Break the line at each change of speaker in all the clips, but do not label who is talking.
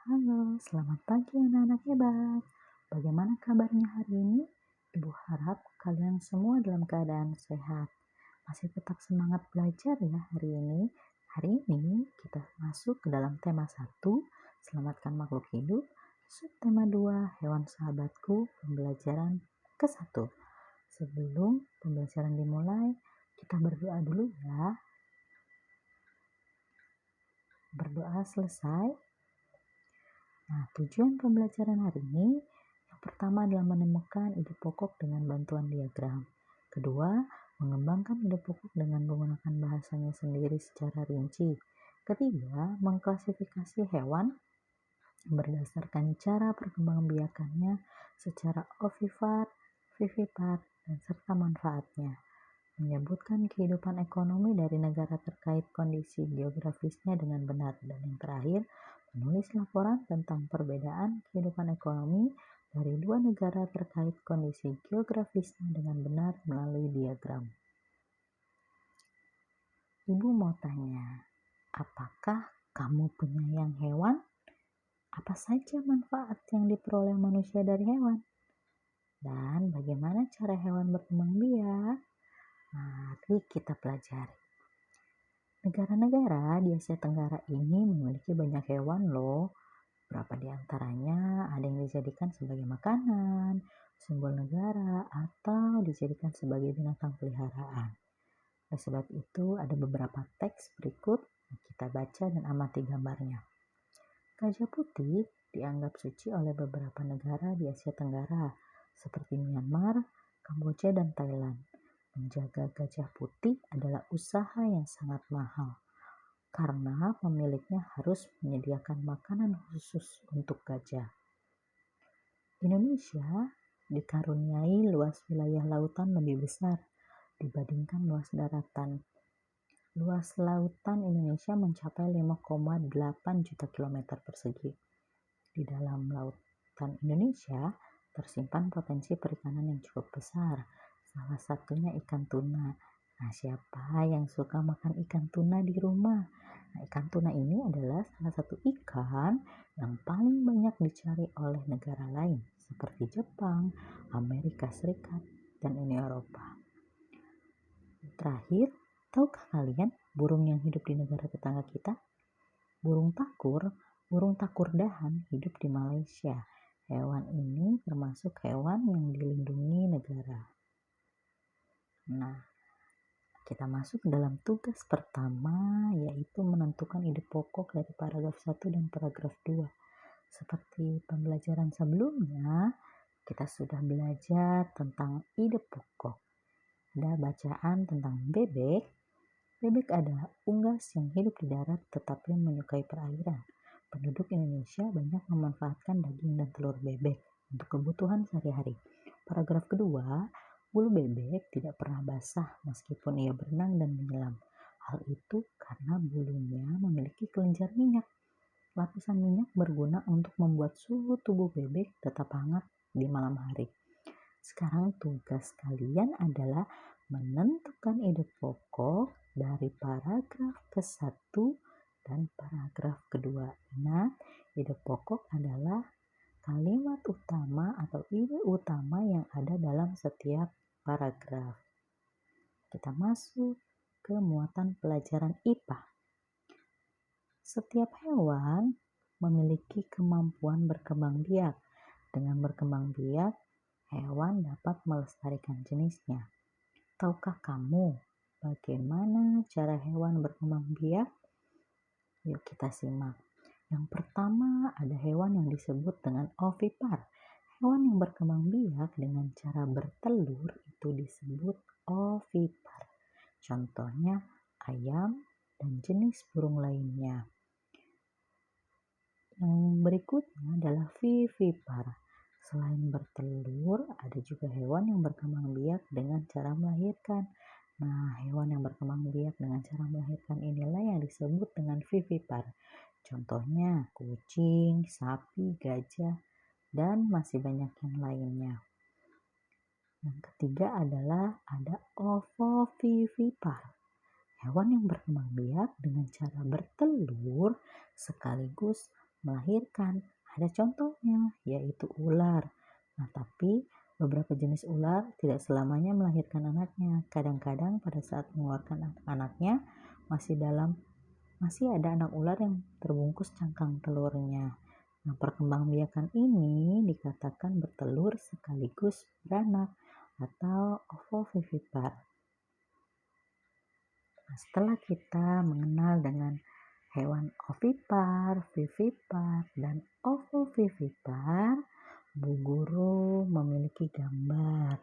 Halo, selamat pagi anak-anak hebat. Bagaimana kabarnya hari ini? Ibu harap kalian semua dalam keadaan sehat. Masih tetap semangat belajar ya hari ini. Hari ini kita masuk ke dalam tema 1, selamatkan makhluk hidup. Subtema 2, hewan sahabatku, pembelajaran ke-1. Sebelum pembelajaran dimulai, kita berdoa dulu ya. Berdoa selesai. Nah, tujuan pembelajaran hari ini yang pertama adalah menemukan ide pokok dengan bantuan diagram. Kedua, mengembangkan ide pokok dengan menggunakan bahasanya sendiri secara rinci. Ketiga, mengklasifikasi hewan berdasarkan cara perkembangbiakannya secara ovipar, vivipar, dan serta manfaatnya. Menyebutkan kehidupan ekonomi dari negara terkait kondisi geografisnya dengan benar. Dan yang terakhir, menulis laporan tentang perbedaan kehidupan ekonomi dari dua negara terkait kondisi geografisnya dengan benar melalui diagram. Ibu mau tanya, apakah kamu penyayang hewan? Apa saja manfaat yang diperoleh manusia dari hewan? Dan bagaimana cara hewan berkembang biak? Mari kita pelajari. Negara-negara di Asia Tenggara ini memiliki banyak hewan loh. Beberapa di antaranya ada yang dijadikan sebagai makanan, simbol negara, atau dijadikan sebagai binatang peliharaan. Oleh sebab itu ada beberapa teks berikut yang kita baca dan amati gambarnya. Gajah putih dianggap suci oleh beberapa negara di Asia Tenggara seperti Myanmar, Kamboja, dan Thailand. Menjaga gajah putih adalah usaha yang sangat mahal karena pemiliknya harus menyediakan makanan khusus untuk gajah. Indonesia dikaruniai luas wilayah lautan lebih besar dibandingkan luas daratan. Luas lautan Indonesia mencapai 5,8 juta kilometer persegi. Di dalam lautan Indonesia tersimpan potensi perikanan yang cukup besar. Salah satunya ikan tuna. Nah, siapa yang suka makan ikan tuna di rumah? Nah, ikan tuna ini adalah salah satu ikan yang paling banyak dicari oleh negara lain seperti Jepang, Amerika Serikat, dan Uni Eropa. Terakhir, tahukah kalian burung yang hidup di negara tetangga kita? Burung takur dahan hidup di Malaysia. Hewan ini termasuk hewan yang dilindungi negara. Nah, kita masuk ke dalam tugas pertama, yaitu menentukan ide pokok dari paragraf 1 dan paragraf 2. Seperti pembelajaran sebelumnya, kita sudah belajar tentang ide pokok. Ada bacaan tentang bebek. Bebek adalah unggas yang hidup di darat tetapi menyukai perairan. Penduduk Indonesia banyak memanfaatkan daging dan telur bebek untuk kebutuhan sehari-hari. Paragraf kedua, bulu bebek tidak pernah basah meskipun ia berenang dan menyelam. Hal itu karena bulunya memiliki kelenjar minyak. Lapisan minyak berguna untuk membuat suhu tubuh bebek tetap hangat di malam hari. Sekarang tugas kalian adalah menentukan ide pokok dari paragraf ke-1 dan paragraf kedua. Ingat, ide pokok adalah kalimat utama atau ide utama yang ada dalam setiap paragraf. Kita masuk ke muatan pelajaran IPA. Setiap hewan memiliki kemampuan berkembang biak. Dengan berkembang biak, hewan dapat melestarikan jenisnya. Tahukah kamu bagaimana cara hewan berkembang biak? Yuk kita simak. Yang pertama ada hewan yang disebut dengan ovipar. Hewan yang berkembang biak dengan cara bertelur itu disebut ovipar. Contohnya ayam dan jenis burung lainnya. Yang berikutnya adalah vivipar. Selain bertelur, ada juga hewan yang berkembang biak dengan cara melahirkan. Nah, hewan yang berkembang biak dengan cara melahirkan inilah yang disebut dengan vivipar. Contohnya kucing, sapi, gajah, dan masih banyak yang lainnya. Yang ketiga adalah ada ovovivipar. Hewan yang berkembang biak dengan cara bertelur sekaligus melahirkan. Ada contohnya, yaitu ular. Nah, tapi beberapa jenis ular tidak selamanya melahirkan anaknya. Kadang-kadang pada saat mengeluarkan anaknya masih ada anak ular yang terbungkus cangkang telurnya. Nah, perkembangbiakan ini dikatakan bertelur sekaligus beranak atau ovovivipar. Nah, setelah kita mengenal dengan hewan ovipar, vivipar, dan ovovivipar, Bu Guru memiliki gambar.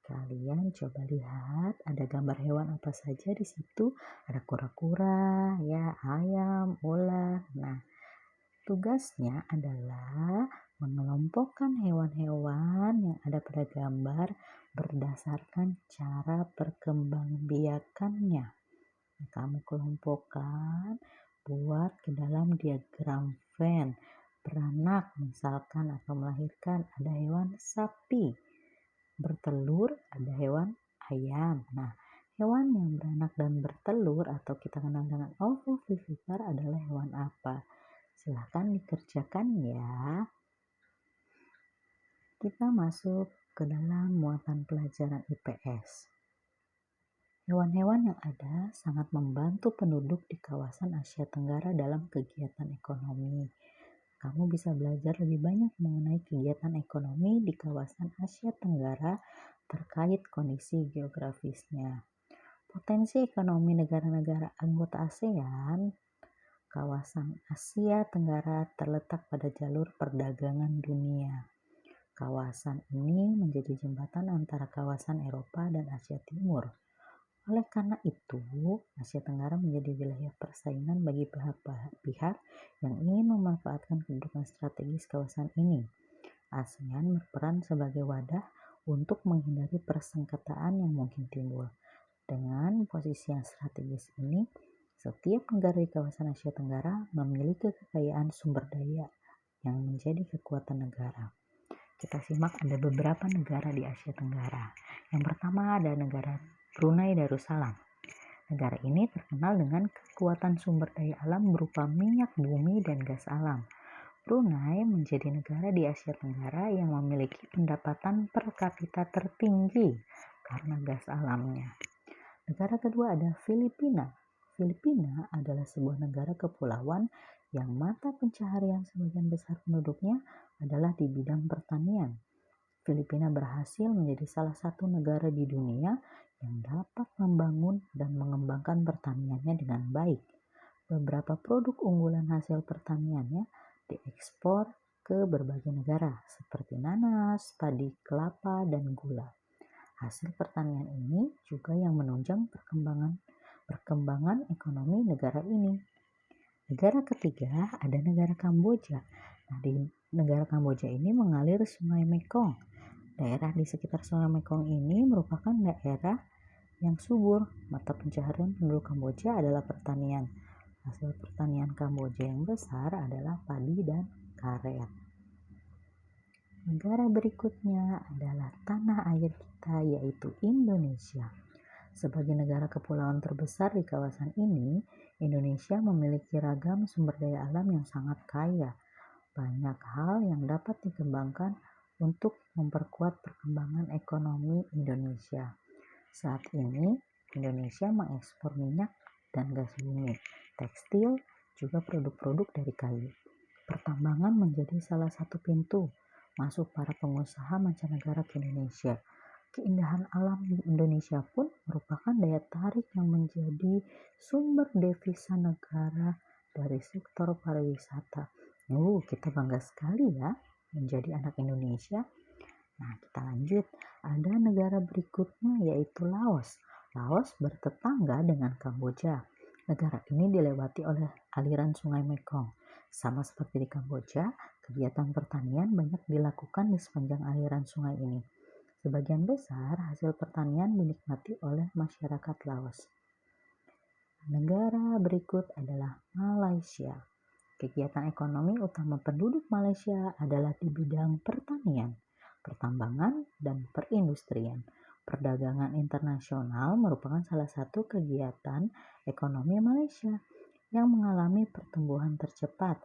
Kalian coba lihat, ada gambar hewan apa saja di situ. Ada kura-kura, ya, ayam, ular. Nah, tugasnya adalah mengelompokkan hewan-hewan yang ada pada gambar berdasarkan cara perkembangbiakannya. Nah, kamu kelompokkan, buat ke dalam diagram Venn. Beranak misalkan atau melahirkan ada hewan sapi. Bertelur ada hewan ayam. Nah, hewan yang beranak dan bertelur atau kita kenal dengan ovovivipar adalah hewan apa? Silahkan dikerjakan ya. Kita masuk ke dalam muatan pelajaran IPS. Hewan-hewan yang ada sangat membantu penduduk di kawasan Asia Tenggara dalam kegiatan ekonomi. Kamu bisa belajar lebih banyak mengenai kegiatan ekonomi di kawasan Asia Tenggara terkait kondisi geografisnya. Potensi ekonomi negara-negara anggota ASEAN, kawasan Asia Tenggara terletak pada jalur perdagangan dunia. Kawasan ini menjadi jembatan antara kawasan Eropa dan Asia Timur. Oleh karena itu, Asia Tenggara menjadi wilayah persaingan bagi pihak yang ingin memanfaatkan kedudukan strategis kawasan ini. ASEAN berperan sebagai wadah untuk menghindari persengketaan yang mungkin timbul. Dengan posisi yang strategis ini, setiap negara di kawasan Asia Tenggara memiliki kekayaan sumber daya yang menjadi kekuatan negara. Kita simak ada beberapa negara di Asia Tenggara. Yang pertama ada negara Brunei Darussalam. Negara ini terkenal dengan kekuatan sumber daya alam berupa minyak bumi dan gas alam. Brunei menjadi negara di Asia Tenggara yang memiliki pendapatan per kapita tertinggi karena gas alamnya. Negara kedua ada Filipina. Filipina adalah sebuah negara kepulauan yang mata pencaharian sebagian besar penduduknya adalah di bidang pertanian. Filipina berhasil menjadi salah satu negara di dunia yang dapat membangun dan mengembangkan pertaniannya dengan baik. Beberapa produk unggulan hasil pertaniannya diekspor ke berbagai negara seperti nanas, padi, kelapa, dan gula. Hasil pertanian ini juga yang menunjang perkembangan ekonomi negara ini. Negara ketiga ada negara Kamboja. Nah, di negara Kamboja ini mengalir Sungai Mekong. Daerah di sekitar Sungai Mekong ini merupakan daerah yang subur. Mata pencaharian penduduk Kamboja adalah pertanian. Hasil pertanian Kamboja yang besar adalah padi dan karet. Negara berikutnya adalah tanah air kita, yaitu Indonesia. Sebagai negara kepulauan terbesar di kawasan ini, Indonesia memiliki ragam sumber daya alam yang sangat kaya. Banyak hal yang dapat dikembangkan untuk memperkuat perkembangan ekonomi Indonesia. Saat ini, Indonesia mengekspor minyak dan gas bumi, tekstil, juga produk-produk dari kayu. Pertambangan menjadi salah satu pintu masuk para pengusaha mancanegara ke Indonesia. Keindahan alam Indonesia pun merupakan daya tarik yang menjadi sumber devisa negara dari sektor pariwisata. Kita bangga sekali ya menjadi anak Indonesia. Nah, kita lanjut. Ada negara berikutnya yaitu Laos. Laos bertetangga dengan Kamboja. Negara ini dilewati oleh aliran Sungai Mekong. Sama seperti di Kamboja, kegiatan pertanian banyak dilakukan di sepanjang aliran sungai ini. Sebagian besar hasil pertanian dinikmati oleh masyarakat Laos. Negara berikut adalah Malaysia. Kegiatan ekonomi utama penduduk Malaysia adalah di bidang pertanian, pertambangan, dan perindustrian. Perdagangan internasional merupakan salah satu kegiatan ekonomi Malaysia yang mengalami pertumbuhan tercepat.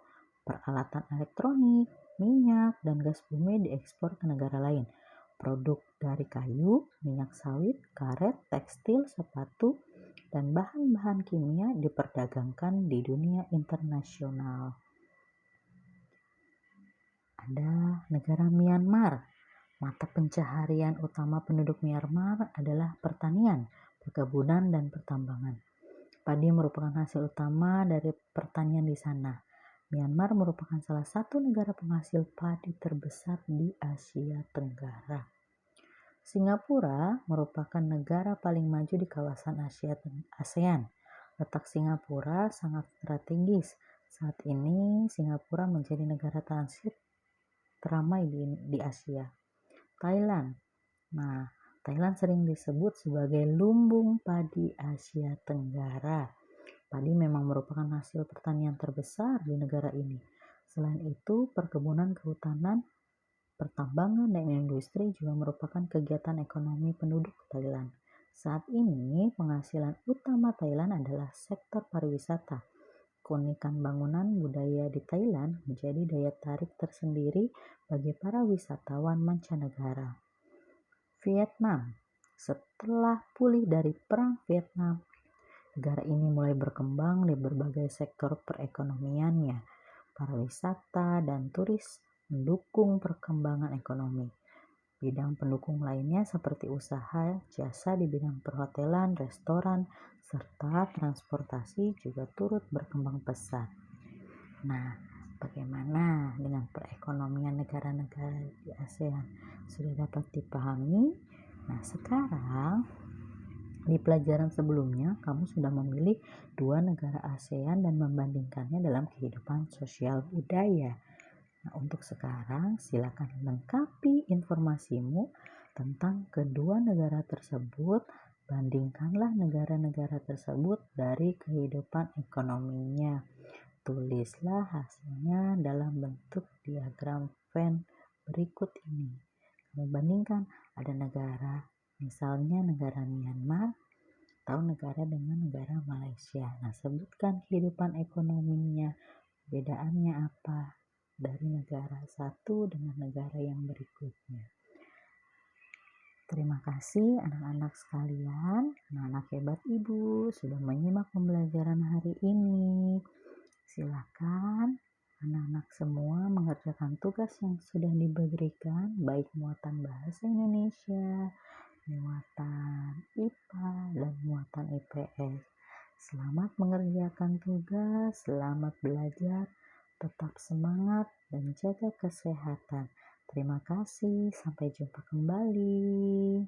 peralatan elektronik, minyak, dan gas bumi diekspor ke negara lain. Produk dari kayu, minyak sawit, karet, tekstil, sepatu, dan bahan-bahan kimia diperdagangkan di dunia internasional. Ada negara Myanmar. Mata pencaharian utama penduduk Myanmar adalah pertanian, perkebunan, dan pertambangan. Padi merupakan hasil utama dari pertanian di sana. Myanmar merupakan salah satu negara penghasil padi terbesar di Asia Tenggara. Singapura merupakan negara paling maju di kawasan ASEAN. Letak Singapura sangat strategis. Saat ini Singapura menjadi negara transit teramai di Asia. Thailand. Nah, Thailand sering disebut sebagai lumbung padi Asia Tenggara. Padi memang merupakan hasil pertanian terbesar di negara ini. Selain itu, perkebunan, kehutanan, pertambangan, dan industri juga merupakan kegiatan ekonomi penduduk Thailand. Saat ini, penghasilan utama Thailand adalah sektor pariwisata. Keunikan bangunan budaya di Thailand menjadi daya tarik tersendiri bagi para wisatawan mancanegara. Vietnam. Setelah pulih dari Perang Vietnam, negara ini mulai berkembang di berbagai sektor perekonomiannya. Pariwisata dan turis mendukung perkembangan ekonomi. Bidang pendukung lainnya seperti usaha jasa di bidang perhotelan, restoran, serta transportasi juga turut berkembang pesat. Nah, bagaimana dengan perekonomian negara-negara di ASEAN? Sudah dapat dipahami? Nah, sekarang di pelajaran sebelumnya, kamu sudah memilih 2 negara ASEAN dan membandingkannya dalam kehidupan sosial budaya. Nah, untuk sekarang, silakan lengkapi informasimu tentang kedua negara tersebut. Bandingkanlah negara-negara tersebut dari kehidupan ekonominya. Tulislah hasilnya dalam bentuk diagram Venn berikut ini. Kamu bandingkan, ada negara, misalnya negara Myanmar, atau negara dengan negara Malaysia. Nah, sebutkan kehidupan ekonominya, bedaannya apa dari negara satu dengan negara yang berikutnya. Terima kasih anak-anak sekalian, anak-anak hebat Ibu sudah menyimak pembelajaran hari ini. Silakan anak-anak semua mengerjakan tugas yang sudah diberikan, baik muatan bahasa Indonesia, muatan IPA, dan muatan IPS. Selamat mengerjakan tugas, selamat belajar, tetap semangat, dan jaga kesehatan. Terima kasih, sampai jumpa kembali.